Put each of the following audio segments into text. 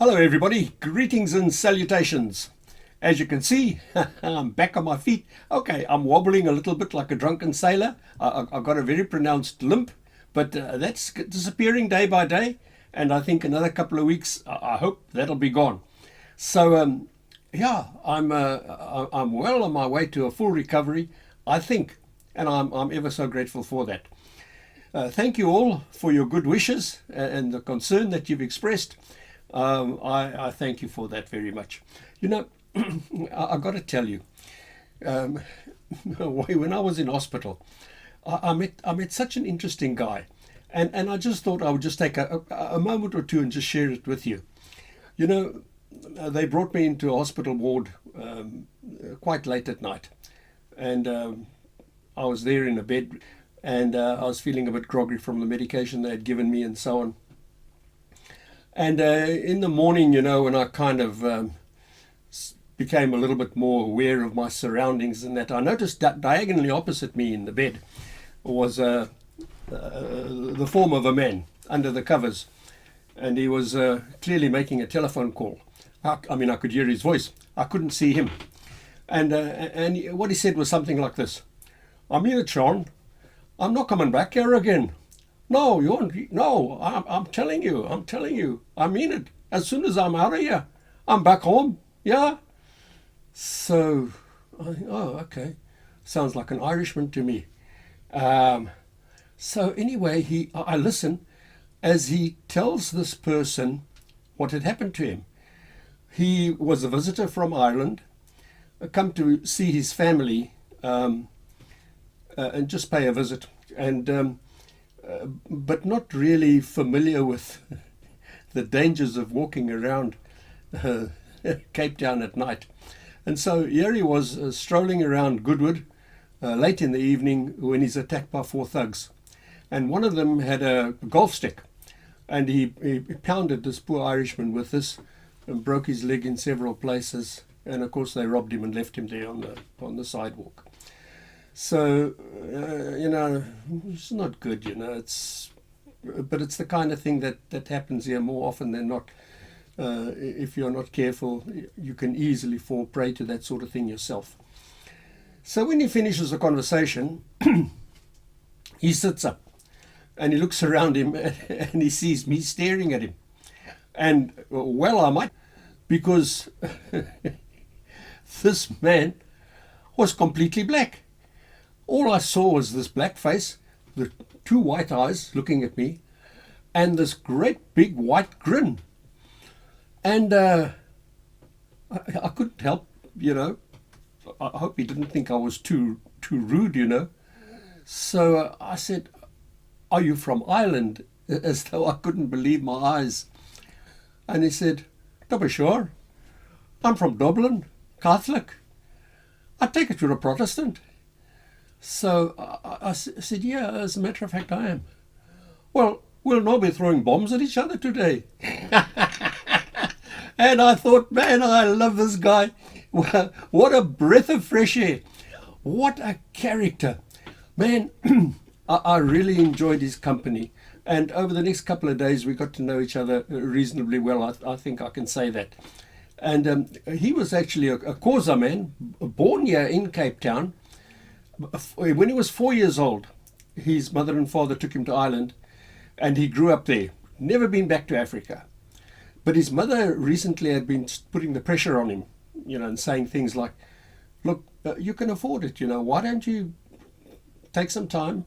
Hello, everybody. Greetings and salutations. As you can see, I'm back on my feet. Okay, I'm wobbling a little bit like a drunken sailor. I've got a very pronounced limp, but that's disappearing day by day. And I think another couple of weeks, I hope that'll be gone. So, yeah, I'm well on my way to a full recovery, I think, and I'm ever so grateful for that. Thank you all for your good wishes and the concern that you've expressed. I thank you for that very much. You know, I've got to tell you, um, when I was in hospital, I met such an interesting guy, and I just thought I would just take a moment or two and just share it with you. You know, they brought me into a hospital ward quite late at night, and I was there in a bed, and I was feeling a bit groggy from the medication they had given me and so on. And in the morning, when I kind of became a little bit more aware of my surroundings, and that I noticed that diagonally opposite me in the bed was the form of a man under the covers, and he was clearly making a telephone call. I could hear his voice. I couldn't see him, and what he said was something like this: "I'm here, John. I'm not coming back here again. No, you won't. No, I'm telling you. I'm telling you. I mean it. As soon as I'm out of here, I'm back home. Yeah." So, oh, okay. Sounds like an Irishman to me. Um, so anyway, I listen as he tells this person what had happened to him. He was a visitor from Ireland, come to see his family, and just pay a visit, and but not really familiar with the dangers of walking around uh, Cape Town at night. And so here he was strolling around Goodwood late in the evening when he's attacked by four thugs. And one of them had a golf stick, and he pounded this poor Irishman with this and broke his leg in several places. And of course, they robbed him and left him there on the sidewalk. So, it's not good, but it's the kind of thing that happens here more often than not. If you're not careful, you can easily fall prey to that sort of thing yourself. So when he finishes the conversation, he sits up and he looks around him and he sees me staring at him. And well, I might, because this man was completely black. All I saw was this black face, the two white eyes looking at me, and this great big white grin. And I couldn't help. I hope he didn't think I was too rude. So I said, "Are you from Ireland?" As though I couldn't believe my eyes. And he said, "To be sure, I'm from Dublin, Catholic. I take it you're a Protestant." So I said, "Yeah, as a matter of fact, I am." "Well, we'll not be throwing bombs at each other today." And I thought, man, I love this guy. What a breath of fresh air. What a character. Man, I really enjoyed his company. And over the next couple of days, we got to know each other reasonably well. I think I can say that. And he was actually a Xhosa man, born here in Cape Town. When he was 4 years old, his mother and father took him to Ireland, and he grew up there. Never been back to Africa. But his mother recently had been putting the pressure on him, and saying things like, "Look, you can afford it, why don't you take some time,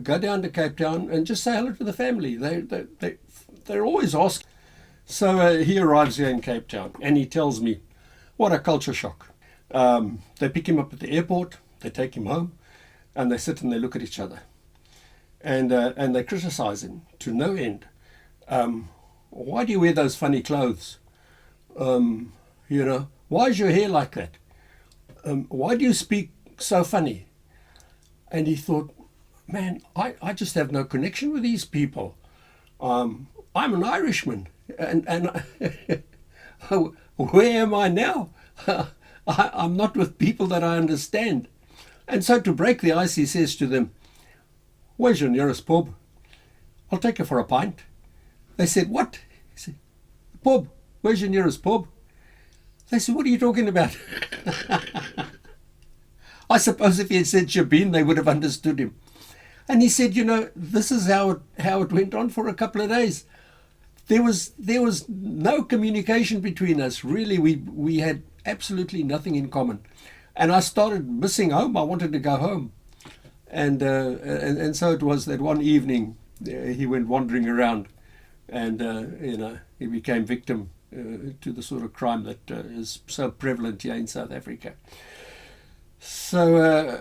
go down to Cape Town and just say hello to the family. They're always asking." So he arrives here in Cape Town, and he tells me, what a culture shock. They pick him up at the airport, they take him home, and they sit and they look at each other. And they criticize him to no end. "Why do you wear those funny clothes? Why is your hair like that? Why do you speak so funny?" And he thought, man, I just have no connection with these people. I'm an Irishman, and where am I now? I'm not with people that I understand. And so to break the ice, he says to them, "Where's your nearest pub? I'll take you for a pint." They said, "What?" He said, "Pub. Where's your nearest pub? They said, what are you talking about? I suppose if he had said Shabin, they would have understood him. And he said, this is how it went on for a couple of days. There was no communication between us. Really, we had absolutely nothing in common. And I started missing home. I wanted to go home. And so it was that one evening he went wandering around, and he became victim to the sort of crime that is so prevalent here in South Africa. So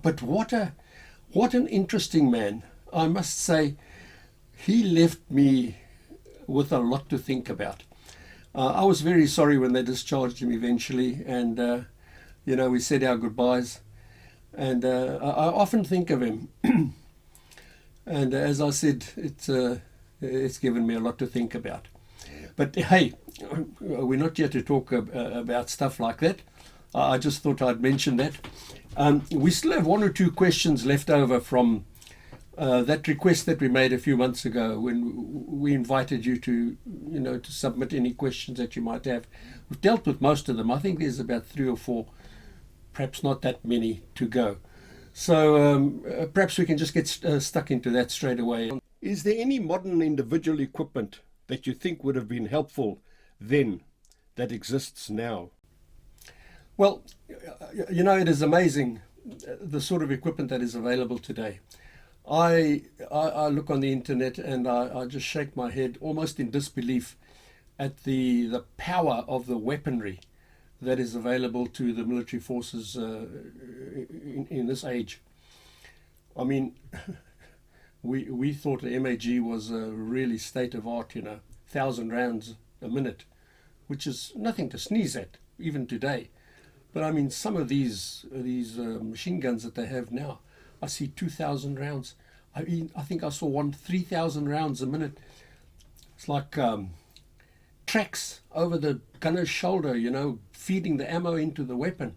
but what an interesting man, I must say. He left me with a lot to think about. I was very sorry when they discharged him eventually, and we said our goodbyes. And I often think of him, and as I said, it's given me a lot to think about. But hey, we're not here to talk about stuff like that. I just thought I'd mention that. We still have one or two questions left over from that request that we made a few months ago when we invited you to submit any questions that you might have. We've dealt with most of them. I think there's about 3 or 4, perhaps not that many to go. So perhaps we can just get stuck into that straight away. Is there any modern individual equipment that you think would have been helpful then that exists now? Well, it is amazing the sort of equipment that is available today. I look on the internet and I just shake my head almost in disbelief at the power of the weaponry that is available to the military forces in this age. I mean, we thought the MAG was a really state of art, 1,000 rounds a minute, which is nothing to sneeze at, even today. But I mean, some of these machine guns that they have now, I see 2,000 rounds. I mean, I think I saw one 3,000 rounds a minute. It's like tracks over the gunner's shoulder, feeding the ammo into the weapon.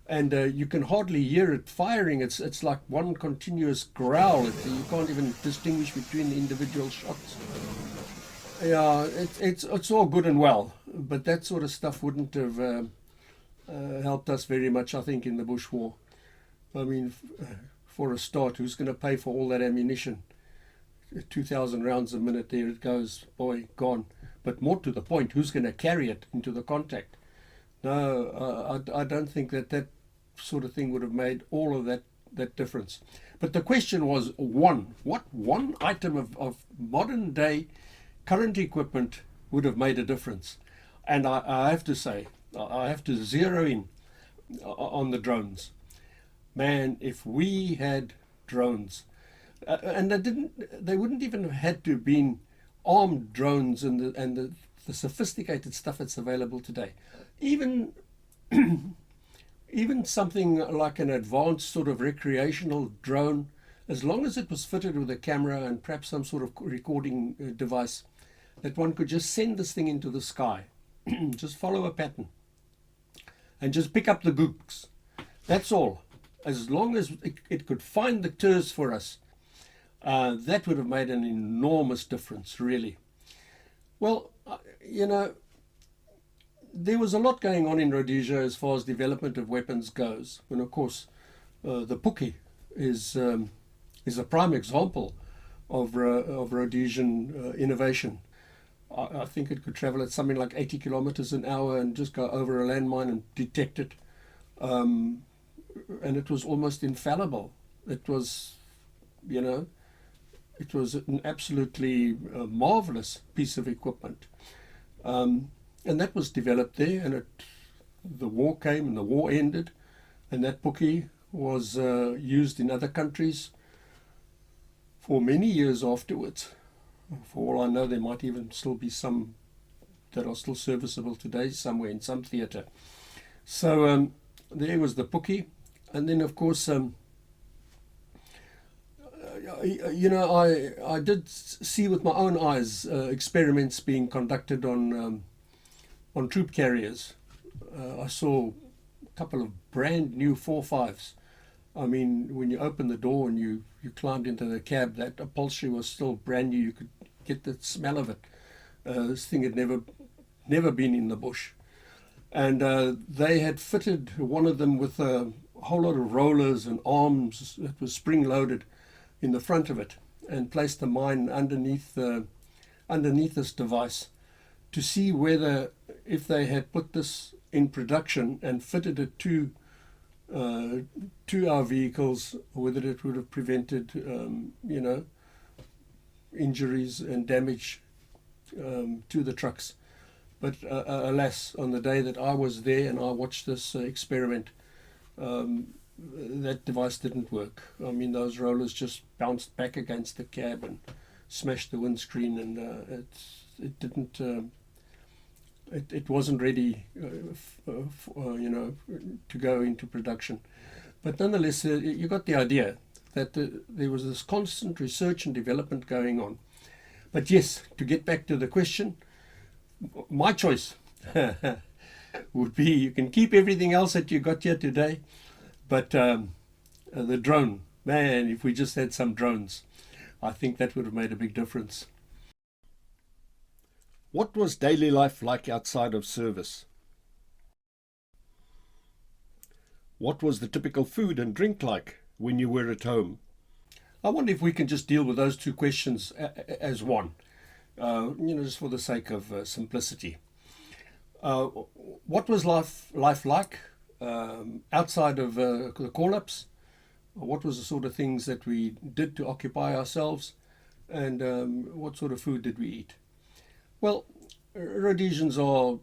And you can hardly hear it firing. It's like one continuous growl. You can't even distinguish between the individual shots. Yeah, it's all good and well, but that sort of stuff wouldn't have helped us very much, I think, in the Bush War. I mean, for a start, who's going to pay for all that ammunition? 2,000 rounds a minute, there it goes, boy, gone. But more to the point, who's going to carry it into the contact? No, I don't think that sort of thing would have made all of that difference. But the question was what one item of modern day current equipment would have made a difference? And I have to say, I have to zero in on the drones. Man, if we had drones, and they wouldn't even have had to have been armed drones and the sophisticated stuff that's available today. Even something like an advanced sort of recreational drone, as long as it was fitted with a camera and perhaps some sort of recording device, that one could just send this thing into the sky, just follow a pattern, and just pick up the gooks. That's all. As long as it could find the tours for us, that would have made an enormous difference, really. Well, there was a lot going on in Rhodesia as far as development of weapons goes. And of course, the Puki is a prime example of Rhodesian innovation. I think it could travel at something like 80 kilometers an hour and just go over a landmine and detect it. And it was almost infallible. It was an absolutely marvelous piece of equipment. And that was developed there, and the war came and the war ended, and that Puki was used in other countries for many years afterwards. For all I know, there might even still be some that are still serviceable today somewhere in some theatre. So there was the Puki, and then of course I did see with my own eyes experiments being conducted on troop carriers. I saw a couple of brand new 4.5s. I mean, when you opened the door and you climbed into the cab, that upholstery was still brand new. You could get the smell of it. This thing had never never been in the bush. And they had fitted one of them with a whole lot of rollers and arms that was spring-loaded in the front of it, and placed the mine underneath this device to see whether, if they had put this in production and fitted it to our vehicles, whether it would have prevented, injuries and damage to the trucks. But alas, on the day that I was there and I watched this experiment, that device didn't work. I mean, those rollers just bounced back against the cab and smashed the windscreen, and it didn't. It wasn't ready, to go into production. But nonetheless, you got the idea that there was this constant research and development going on. But yes, to get back to the question, my choice would be, you can keep everything else that you got here today, but the drone, man, if we just had some drones, I think that would have made a big difference. What was daily life like outside of service? What was the typical food and drink like when you were at home? I wonder if we can just deal with those two questions as one, just for the sake of simplicity. What was life like outside of the call-ups? What was the sort of things that we did to occupy ourselves? And what sort of food did we eat? Well, Rhodesians are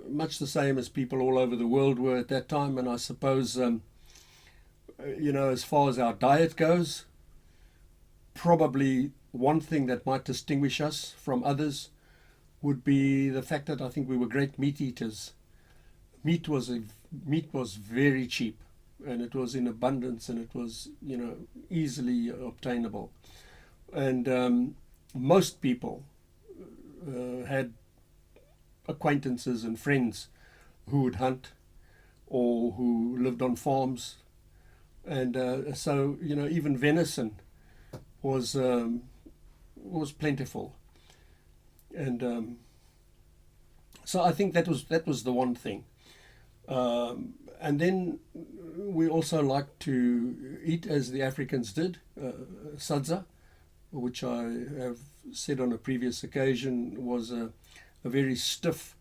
much the same as people all over the world were at that time, and I suppose, as far as our diet goes, probably one thing that might distinguish us from others would be the fact that I think we were great meat eaters. Meat was very cheap, and it was in abundance, and it was easily obtainable, and most people had acquaintances and friends who would hunt or who lived on farms, and so even venison was plentiful, and so I think that was the one thing. And then we also liked to eat as the Africans did, sadza, which I have said on a previous occasion was a very stiff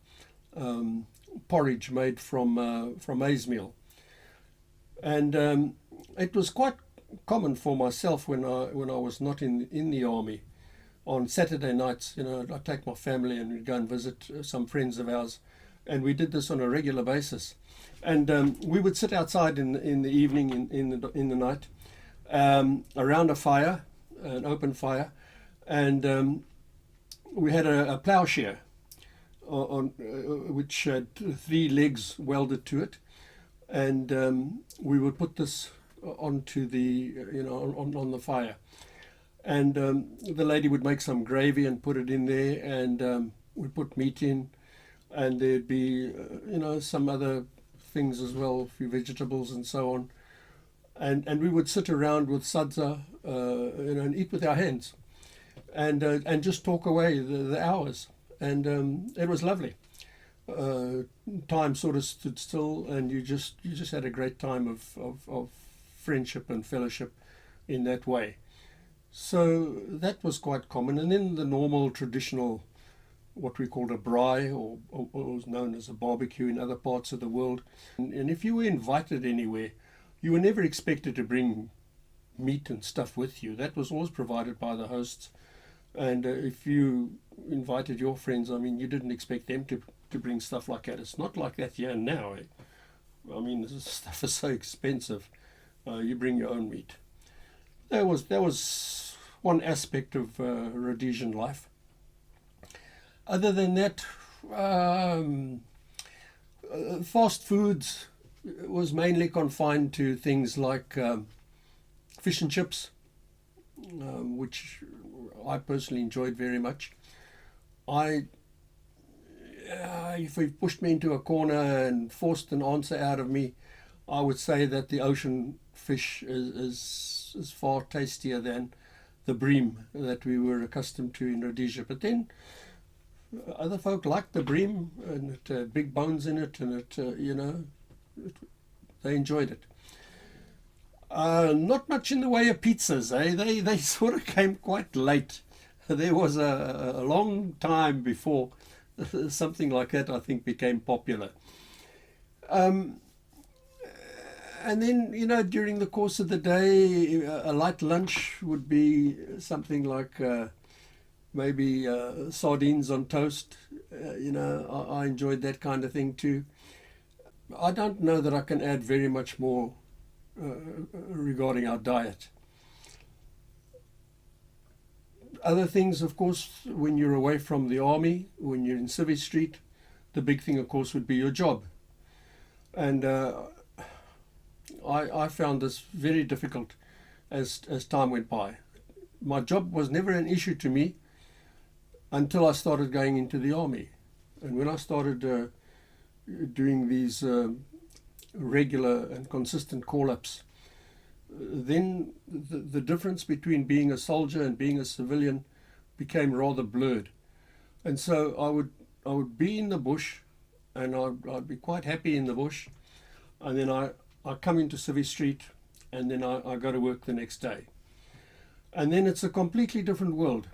porridge made from maize meal. And it was quite common for myself when I was not in the army. On Saturday nights, I'd take my family and we'd go and visit some friends of ours, and we did this on a regular basis. And we would sit outside in the evening, in the night, around a fire, an open fire, and we had a ploughshare on which had 3 legs welded to it, and we would put this onto the on the fire, and the lady would make some gravy and put it in there, and we'd put meat in, and there'd be some other things as well, a few vegetables and so on, and we would sit around with sadza, and eat with our hands, and just talk away the hours, and it was lovely. Time sort of stood still, and you just had a great time of friendship and fellowship in that way. So that was quite common. And then the normal traditional, what we called a braai, or was known as a barbecue in other parts of the world. And if you were invited anywhere, you were never expected to bring meat and stuff with you. That was always provided by the hosts. And if you invited your friends, I mean, you didn't expect them to bring stuff like that. It's not like that here and now. I mean, this stuff is so expensive. You bring your own meat. That was one aspect of Rhodesian life. Other than that, fast foods was mainly confined to things like fish and chips, which I personally enjoyed very much. If you pushed me into a corner and forced an answer out of me, I would say that the ocean fish is far tastier than the bream that we were accustomed to in Rhodesia. But then other folk liked the bream, and it had big bones in it, and they enjoyed it. Not much in the way of pizzas, eh? They sort of came quite late. There was a long time before something like that, I think, became popular. Um, and then, during the course of the day, a light lunch would be something like maybe sardines on toast. I enjoyed that kind of thing too. I don't know that I can add very much more regarding our diet. Other things, of course, when you're away from the army, when you're in Civvy Street, the big thing, of course, would be your job. And I found this very difficult as time went by. My job was never an issue to me until I started going into the army. And when I started doing these regular and consistent call-ups, then the difference between being a soldier and being a civilian became rather blurred. And so I would be in the bush, and I'd be quite happy in the bush, and then I come into Civvy Street, and then I go to work the next day. And then it's a completely different world,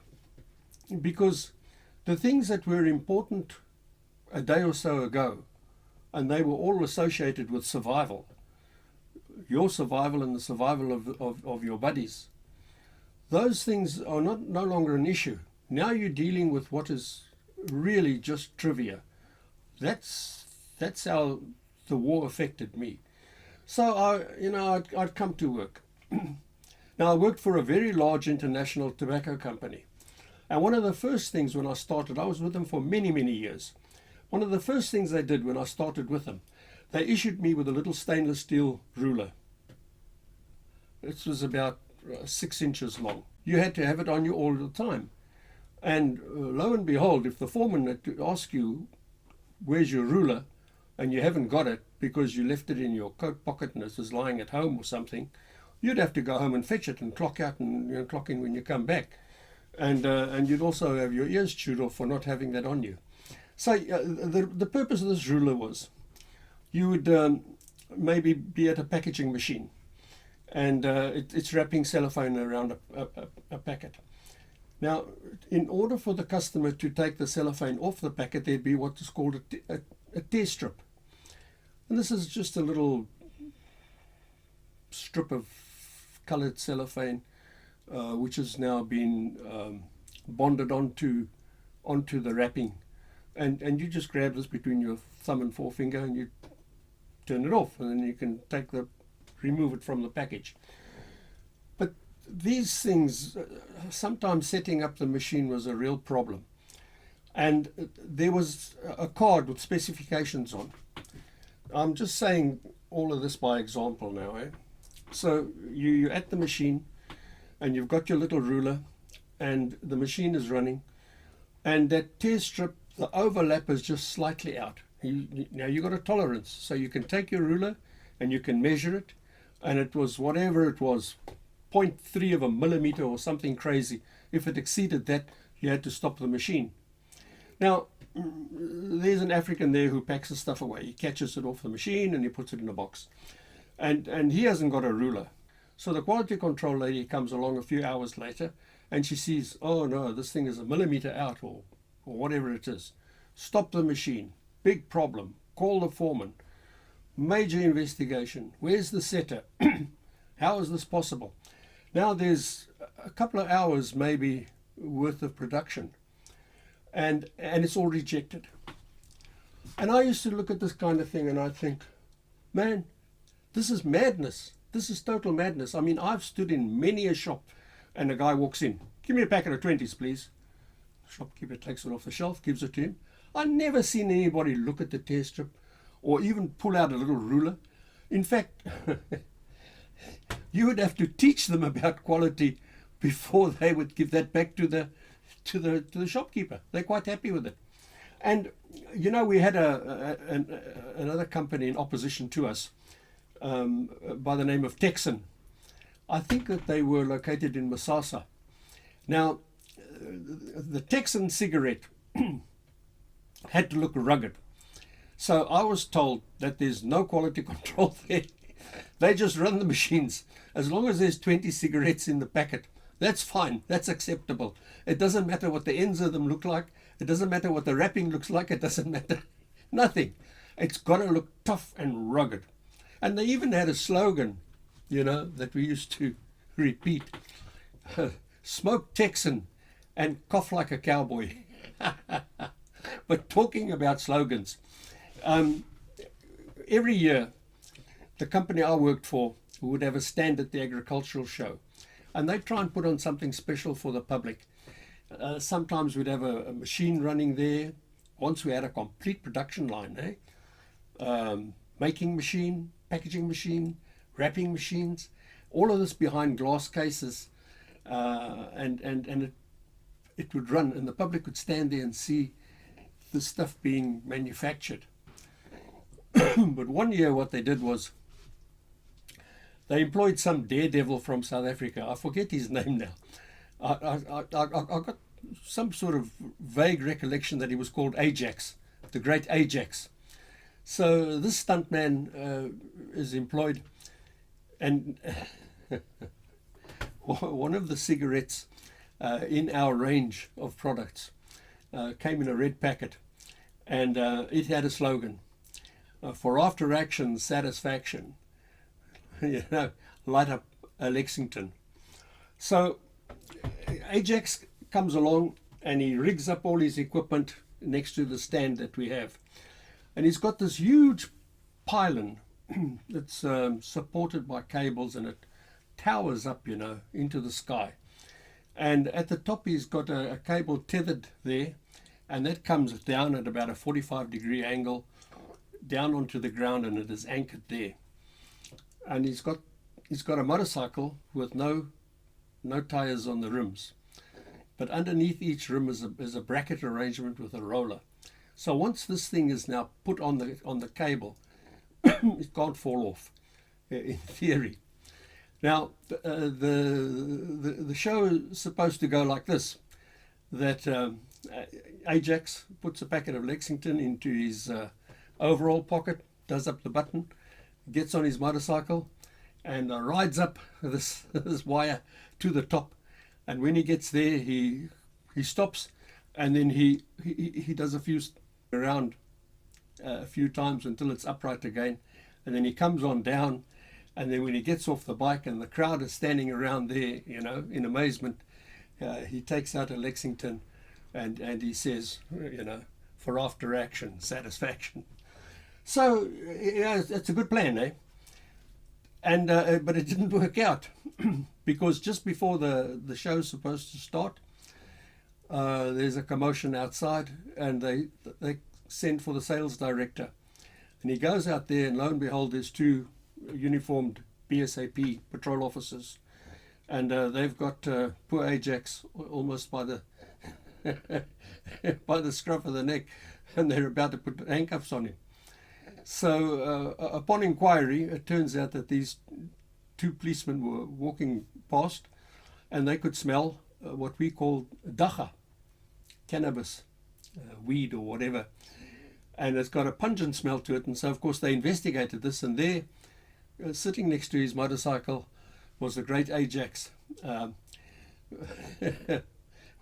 because the things that were important a day or so ago, and they were all associated with survival, your survival and the survival of your buddies, those things are no longer an issue. Now you're dealing with what is really just trivia. That's how the war affected me. So I'd come to work. Now I worked for a very large international tobacco company, and one of the first things when I started, I was with them for many, many years. One of the first things they did when I started with them, they issued me with a little stainless steel ruler. It was about 6 inches long. You had to have it on you all the time. And lo and behold, if the foreman had to ask you, where's your ruler, and you haven't got it because you left it in your coat pocket and it was lying at home or something, you'd have to go home and fetch it and clock out and clock in when you come back. And you'd also have your ears chewed off for not having that on you. So the purpose of this ruler was, you would maybe be at a packaging machine, and it's wrapping cellophane around a packet. Now, in order for the customer to take the cellophane off the packet, there'd be what is called a tear strip. And this is just a little strip of colored cellophane, which has now been bonded onto the wrapping. And you just grab this between your thumb and forefinger and you turn it off, and then you can remove it from the package. But these things, sometimes setting up the machine was a real problem. And there was a card with specifications on. I'm just saying all of this by example now. So you're at the machine, and you've got your little ruler, and the machine is running, and that tear strip, the overlap is just slightly out. Now you've got a tolerance, so you can take your ruler and you can measure it, and it was whatever it was, 0.3 of a millimeter or something crazy. If it exceeded that, you had to stop the machine. Now, there's an African there who packs the stuff away. He catches it off the machine and he puts it in a box. And he hasn't got a ruler. So the quality control lady comes along a few hours later, and she sees, oh no, this thing is a millimeter out, or whatever it is. Stop the machine. Big problem. Call the foreman. Major investigation. Where's the setter? How is this possible? Now there's a couple of hours maybe worth of production, and it's all rejected. And I used to look at this kind of thing and I'd think, man, this is madness. This is total madness. I mean, I've stood in many a shop and a guy walks in. Give me a packet of 20s, please. Shopkeeper takes it off the shelf, gives it to him. I've never seen anybody look at the tear strip or even pull out a little ruler. In fact, you would have to teach them about quality before they would give that back to the shopkeeper. They're quite happy with it. And we had another company in opposition to us by the name of Texan. I think that they were located in Masasa. Now, the Texan cigarette had to look rugged. So I was told that there's no quality control there. They just run the machines. As long as there's 20 cigarettes in the packet, that's fine. That's acceptable. It doesn't matter what the ends of them look like. It doesn't matter what the wrapping looks like. It doesn't matter. Nothing. It's got to look tough and rugged. And they even had a slogan, that we used to repeat. Smoke Texan and cough like a cowboy. But talking about slogans, every year the company I worked for would have a stand at the agricultural show, and they try and put on something special for the public. Sometimes we'd have a machine running there. Once we had a complete production line, making machine, packaging machine, wrapping machines, all of this behind glass cases, and it would run, and the public would stand there and see the stuff being manufactured. But one year what they did was they employed some daredevil from South Africa. I forget his name now. I got some sort of vague recollection that he was called Ajax, the great Ajax. So this stuntman is employed, and one of the cigarettes in our range of products came in a red packet, and it had a slogan, for after action satisfaction, light up Lexington. So Ajax comes along and he rigs up all his equipment next to the stand that we have, and he's got this huge pylon that's supported by cables, and it towers up into the sky, and at the top he's got a cable tethered there, and that comes down at about a 45-degree angle down onto the ground, and it is anchored there. And he's got a motorcycle with no tires on the rims, but underneath each rim is a bracket arrangement with a roller. So once this thing is now put on the cable, it can't fall off, in theory. Now the show is supposed to go like this: that Ajax puts a packet of Lexington into his overall pocket, does up the button, gets on his motorcycle, and rides up this wire to the top. And when he gets there, he stops, and then he does a few around a few times until it's upright again, and then he comes on down. And then when he gets off the bike and the crowd is standing around there, in amazement, he takes out a Lexington, and he says, for after action satisfaction. So it's a good plan, eh? And but it didn't work out because just before the show's supposed to start, there's a commotion outside, and they send for the sales director, and he goes out there, and lo and behold, there's two uniformed BSAP patrol officers, and they've got poor Ajax almost by the by the scruff of the neck, and they're about to put handcuffs on him. So upon inquiry, it turns out that these two policemen were walking past, and they could smell what we call dacha, cannabis, weed or whatever, and it's got a pungent smell to it. And so of course they investigated this, and there, sitting next to his motorcycle, was the great Ajax,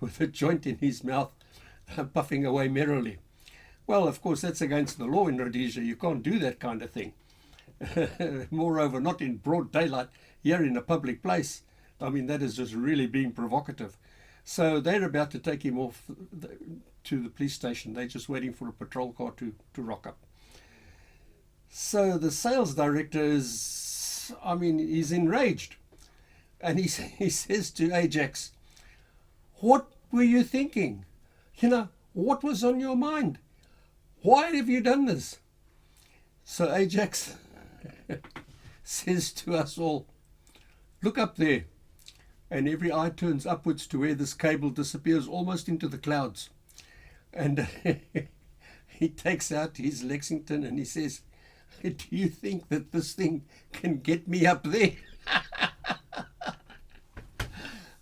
with a joint in his mouth, puffing away merrily. Well, of course, that's against the law in Rhodesia. You can't do that kind of thing. Moreover, not in broad daylight, here in a public place. I mean, that is just really being provocative. So they're about to take him off to the police station. They're just waiting for a patrol car to rock up. So the sales director he's enraged. And he says to Ajax, "What were you thinking? What was on your mind? Why have you done this?" So Ajax says to us all, "Look up there." And every eye turns upwards to where this cable disappears almost into the clouds. And he takes out his Lexington and he says, "Do you think that this thing can get me up there?"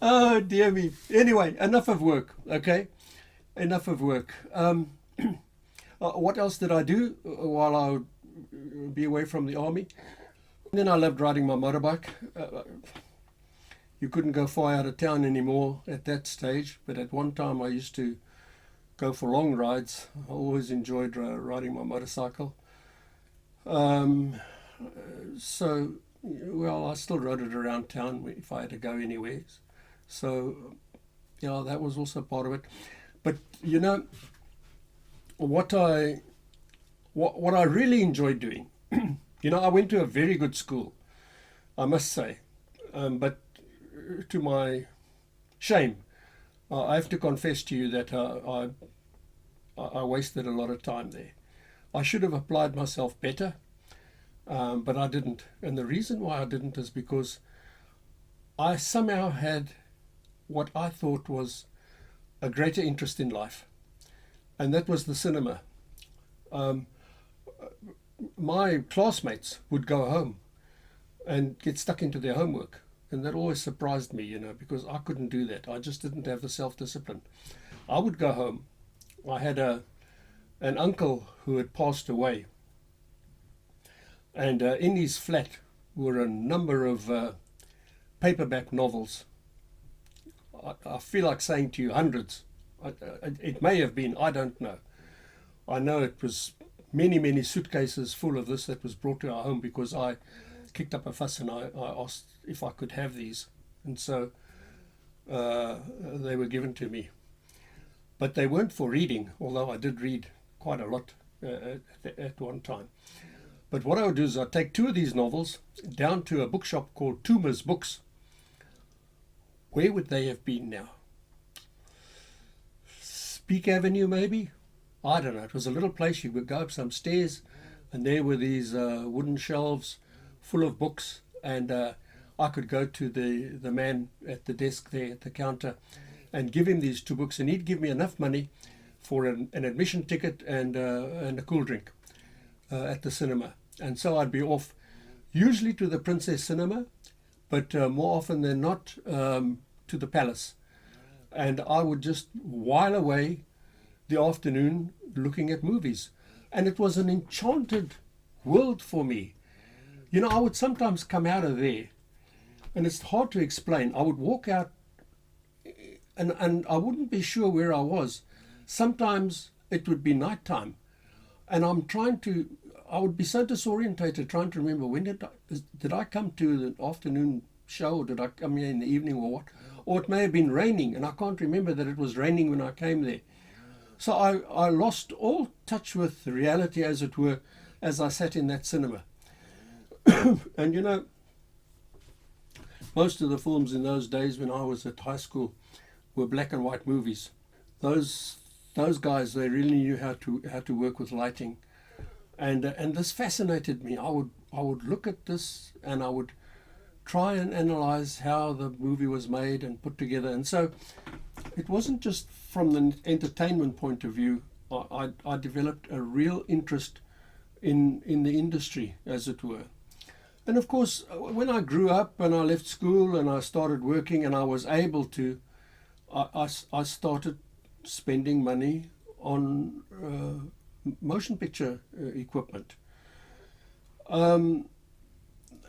Oh, dear me. Anyway, enough of work, okay? Enough of work. What else did I do while I would be away from the army? And then I loved riding my motorbike. You couldn't go far out of town anymore at that stage, but at one time I used to go for long rides. I always enjoyed riding my motorcycle. Um, so, well, I still rode it around town if I had to go anywhere. So, yeah, that was also part of it. But you know what I really enjoyed doing. I went to a very good school, I must say, but to my shame, I have to confess to you that I wasted a lot of time there. I should have applied myself better, but I didn't. And the reason why I didn't is because I somehow had what I thought was a greater interest in life, and that was the cinema. Um, my classmates would go home and get stuck into their homework, and that always surprised me, because I couldn't do that. I just didn't have the self-discipline. I would go home. I had an uncle who had passed away, and in his flat were a number of paperback novels. I feel like saying to you hundreds. It may have been, I don't know. I know it was many, many suitcases full of this that was brought to our home because I kicked up a fuss and I asked if I could have these. And so they were given to me. But they weren't for reading, although I did read quite a lot at one time. But what I would do is I'd take two of these novels down to a bookshop called Toomer's Books. Where would they have been now? Peak Avenue, maybe? I don't know. It was a little place. You would go up some stairs, and there were these wooden shelves full of books, and I could go to the man at the desk there at the counter and give him these two books, and he'd give me enough money for an admission ticket and a cool drink at the cinema. And so I'd be off, usually to the Princess Cinema, but more often than not to the Palace. And I would just while away the afternoon looking at movies. And it was an enchanted world for me. I would sometimes come out of there, and it's hard to explain. I would walk out, and I wouldn't be sure where I was. Sometimes it would be nighttime, and I would be so disorientated trying to remember when did I come to the afternoon show, or did I come here in the evening, or what? Or it may have been raining, and I can't remember that it was raining when I came there. So I lost all touch with reality, as it were, as I sat in that cinema. And most of the films in those days when I was at high school were black and white movies. Those guys, they really knew how to work with lighting, and this fascinated me. I would look at this and I would try and analyze how the movie was made and put together. And so it wasn't just from the entertainment point of view. I developed a real interest in the industry, as it were. And of course, when I grew up and I left school and I started working and I was able to, I started spending money on motion picture equipment.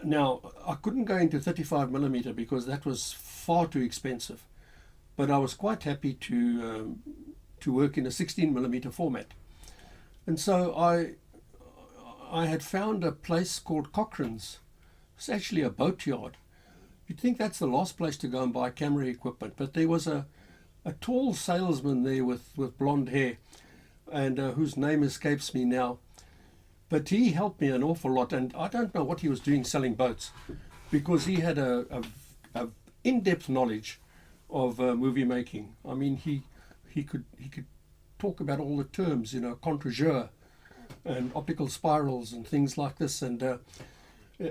Now, I couldn't go into 35mm because that was far too expensive, but I was quite happy to work in a 16mm format. And so I had found a place called Cochrane's. It's actually a boat yard. You'd think that's the last place to go and buy camera equipment, but there was a tall salesman there with blonde hair, and whose name escapes me now. But he helped me an awful lot, and I don't know what he was doing selling boats, because he had a in-depth knowledge of movie making. I mean, he could talk about all the terms, contre-jour and optical spirals and things like this. And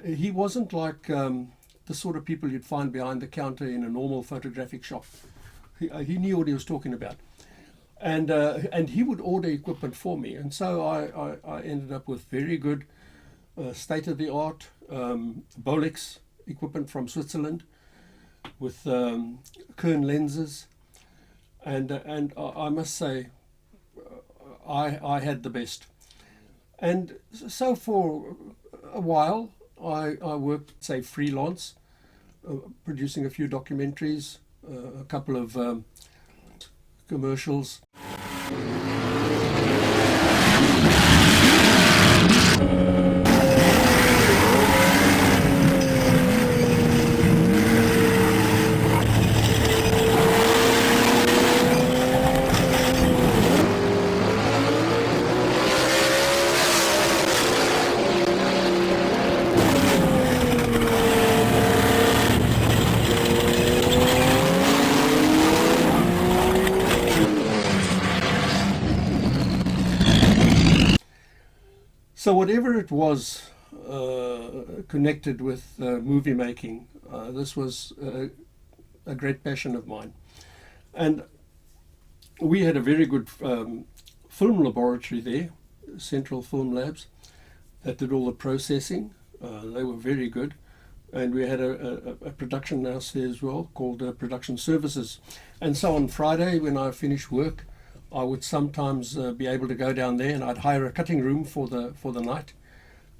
he wasn't like the sort of people you'd find behind the counter in a normal photographic shop. He knew what he was talking about. And he would order equipment for me, and so I ended up with very good state-of-the-art Bolex equipment from Switzerland with Kern lenses, and I must say I had the best. And so for a while, I worked, say, freelance, producing a few documentaries, a couple of commercials. So whatever it was connected with movie making, this was a great passion of mine. And we had a very good film laboratory there, Central Film Labs, that did all the processing. They were very good. And we had a production house there as well called Production Services. And so on Friday, when I finished work, I would sometimes be able to go down there, and I'd hire a cutting room for the night.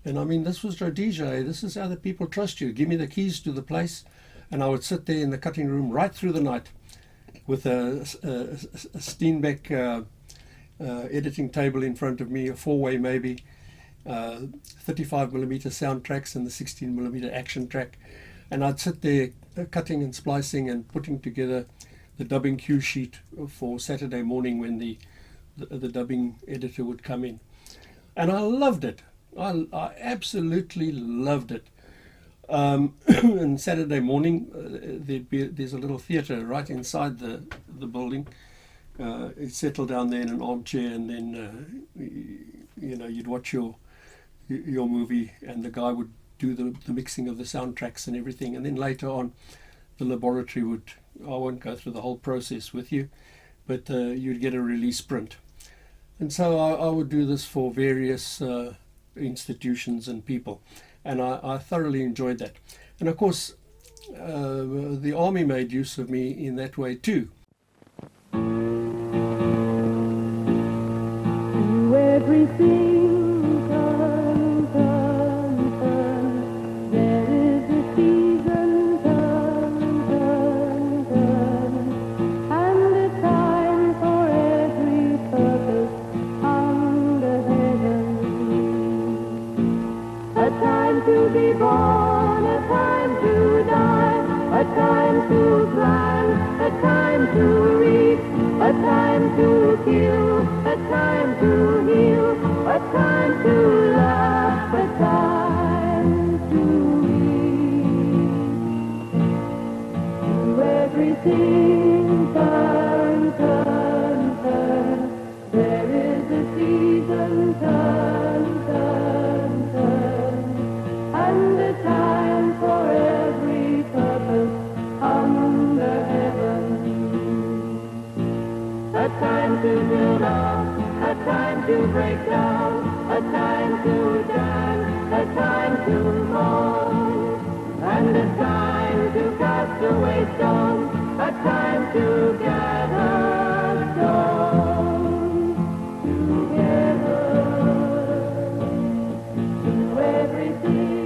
And I mean, this was Rhodesia. This is how the people trust you. Give me the keys to the place, and I would sit there in the cutting room right through the night with a Steenbeck editing table in front of me, a four-way maybe, 35mm soundtracks and the 16mm action track. And I'd sit there cutting and splicing and putting together the dubbing cue sheet for Saturday morning when the dubbing editor would come in. And I loved it. I absolutely loved it. And Saturday morning, there's a little theatre right inside the building. You'd settle down there in an armchair, and then you'd watch your movie, and the guy would do the mixing of the soundtracks and everything. And then later on, the laboratory would, I won't go through the whole process with you, but you'd get a release print. And so I would do this for various institutions and people, and I thoroughly enjoyed that. And of course, the army made use of me in that way too. Everything to be born, a time to die, a time to plant, a time to reap, a time to kill, a time to heal, a time to laugh, a time to weep. To everything turn, turn, turn, there is a season, turn, turn, turn. And a time for every purpose under heaven. A time to build up, a time to break down, a time to dance, a time to mourn, and a time to cast away stones, a time to gather stones together. To everything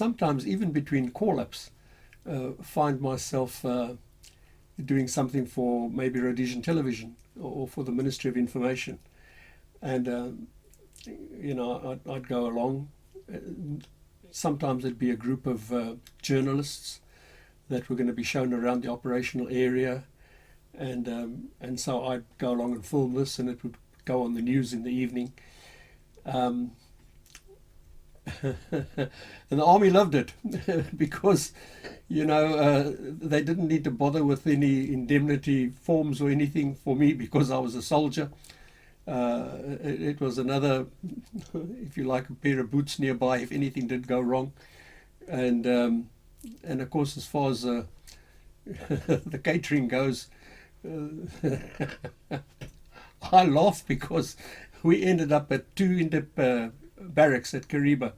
sometimes even between call-ups, find myself doing something for maybe Rhodesian television or for the Ministry of Information. And, I'd go along sometimes it'd be a group of journalists that were going to be shown around the operational area, and so I'd go along and film this, and it would go on the news in the evening. And the army loved it because, they didn't need to bother with any indemnity forms or anything for me because I was a soldier. It was another, if you like, a pair of boots nearby if anything did go wrong. And of course, as far as the catering goes, I laugh because we ended up at 2 Indep barracks at Kariba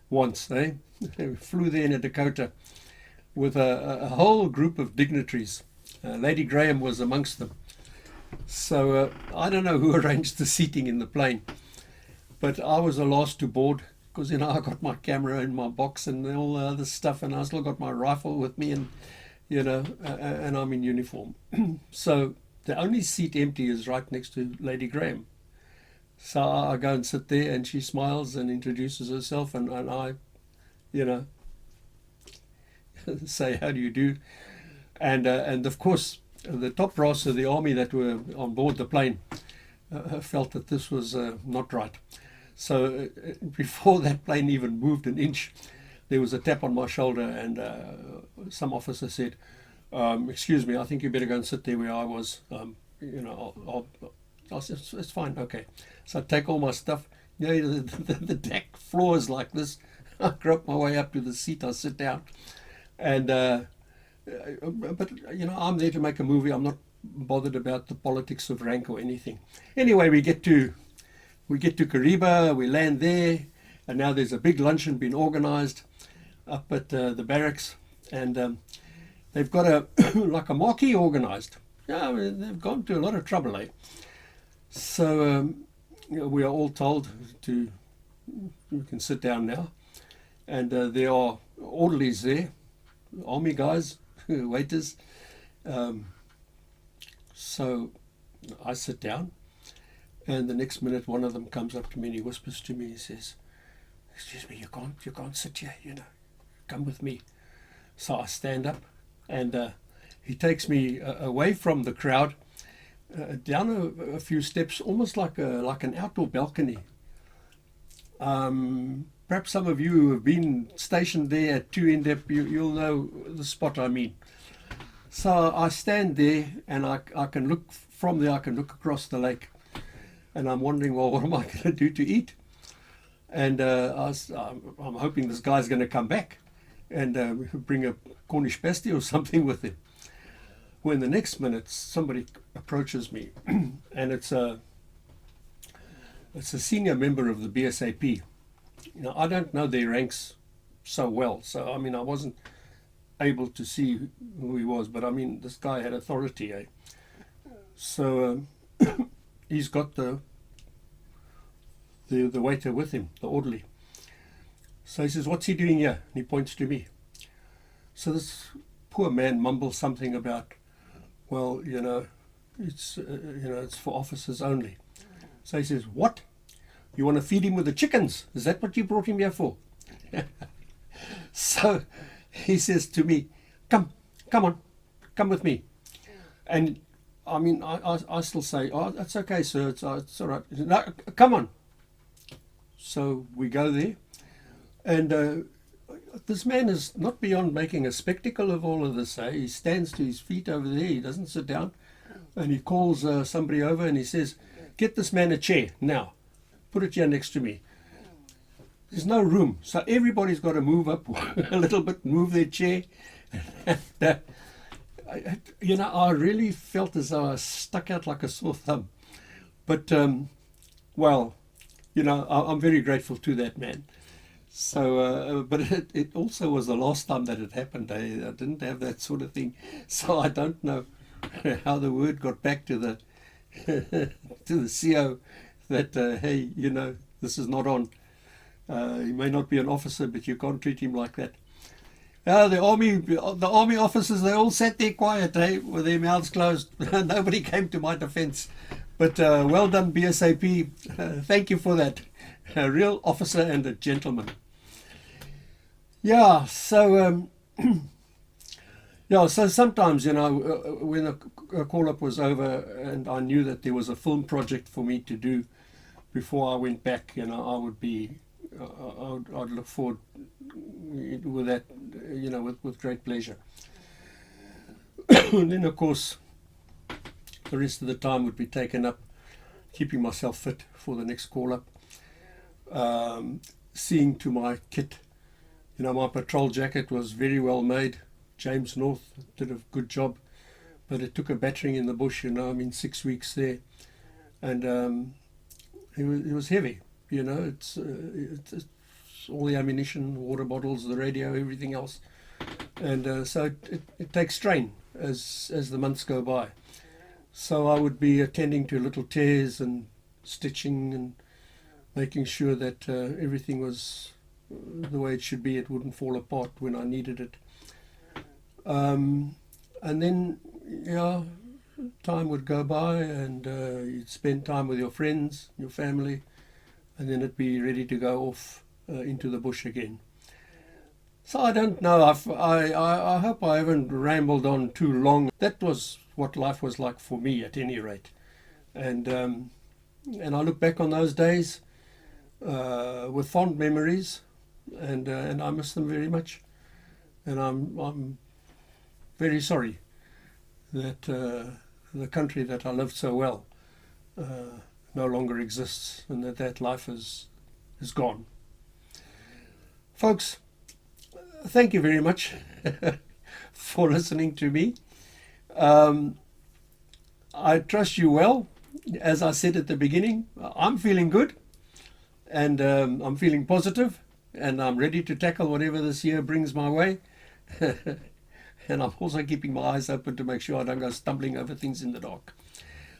once. We flew there in a Dakota with a whole group of dignitaries. Lady Graham was amongst them. So I don't know who arranged the seating in the plane, but I was the last to board because I got my camera in my box and all the other stuff, and I still got my rifle with me, and and I'm in uniform. So the only seat empty is right next to Lady Graham. So I go and sit there, and she smiles and introduces herself, and I, say, how do you do? And of course, the top brass of the army that were on board the plane felt that this was not right. So before that plane even moved an inch, there was a tap on my shoulder, and some officer said, excuse me, I think you better go and sit there where I was. I said, it's fine, okay. So I take all my stuff. The deck floor is like this. I grope my way up to the seat. I sit down, and but I'm there to make a movie. I'm not bothered about the politics of rank or anything. Anyway, we get to Kariba. We land there, and now there's a big luncheon being organised up at the barracks, and they've got a like a marquee organised. Yeah, they've gone to a lot of trouble, eh? So we are all told we can sit down now, and there are orderlies there, army guys, waiters. So I sit down, and the next minute one of them comes up to me and he whispers to me. He says, "Excuse me, you can't sit here. Come with me." So I stand up, and he takes me away from the crowd, down a few steps, almost like an outdoor balcony. Perhaps some of you who have been stationed there at 2 Indep, you'll know the spot I mean. So I stand there, and I can look from there. I can look across the lake, and I'm wondering, well, what am I going to do to eat? And I'm hoping this guy's going to come back and bring a Cornish pasty or something with him. When the next minute somebody approaches me, and it's a senior member of the BSAP. I don't know their ranks so well, so I wasn't able to see who he was, but this guy had authority, eh? So he's got the waiter with him, the orderly. So he says, "What's he doing here?" And he points to me. So this poor man mumbles something about, well, it's for officers only. So he says, "What? You want to feed him with the chickens? Is that what you brought him here for?" So he says to me, come on, come with me." And I still say, "Oh, that's okay, sir, it's all right." He says, "No, come on." So we go there, and this man is not beyond making a spectacle of all of this. Eh? He stands to his feet over there. He doesn't sit down, and he calls somebody over, and he says, "Get this man a chair now. Put it here next to me." There's no room, so everybody's got to move up a little bit, move their chair. I really felt as though I stuck out like a sore thumb. But, well, I'm very grateful to that man. So, but it also was the last time that it happened. I didn't have that sort of thing, so I don't know how the word got back to the to the CO that hey, this is not on. He may not be an officer, but you can't treat him like that. The army officers, they all sat there quiet, with their mouths closed. Nobody came to my defense. But well done, BSAP. Thank you for that. A real officer and a gentleman. Yeah, so yeah, so sometimes, when the call up was over and I knew that there was a film project for me to do before I went back, I would be, I'd look forward with that, with great pleasure. And then, of course, the rest of the time would be taken up keeping myself fit for the next call up, seeing to my kit. My patrol jacket was very well made. James North did a good job, but it took a battering in the bush. 6 weeks there, and it was heavy. It's all the ammunition, water bottles, the radio, everything else, and so it takes strain as the months go by. So I would be attending to little tears and stitching and making sure that everything was the way it should be. It wouldn't fall apart when I needed it. And then, time would go by, and you'd spend time with your friends, your family, and then it'd be ready to go off into the bush again. So I don't know. I hope I haven't rambled on too long. That was what life was like for me, at any rate. And I look back on those days with fond memories, and I miss them very much. And I'm very sorry that the country that I loved so well no longer exists, and that life is gone. Folks, thank you very much for listening to me. I trust you well. As I said at the beginning, I'm feeling good, and I'm feeling positive, and I'm ready to tackle whatever this year brings my way. And I'm also keeping my eyes open to make sure I don't go stumbling over things in the dark.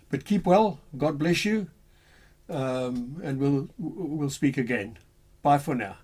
But keep well. God bless you. And we'll speak again. Bye for now.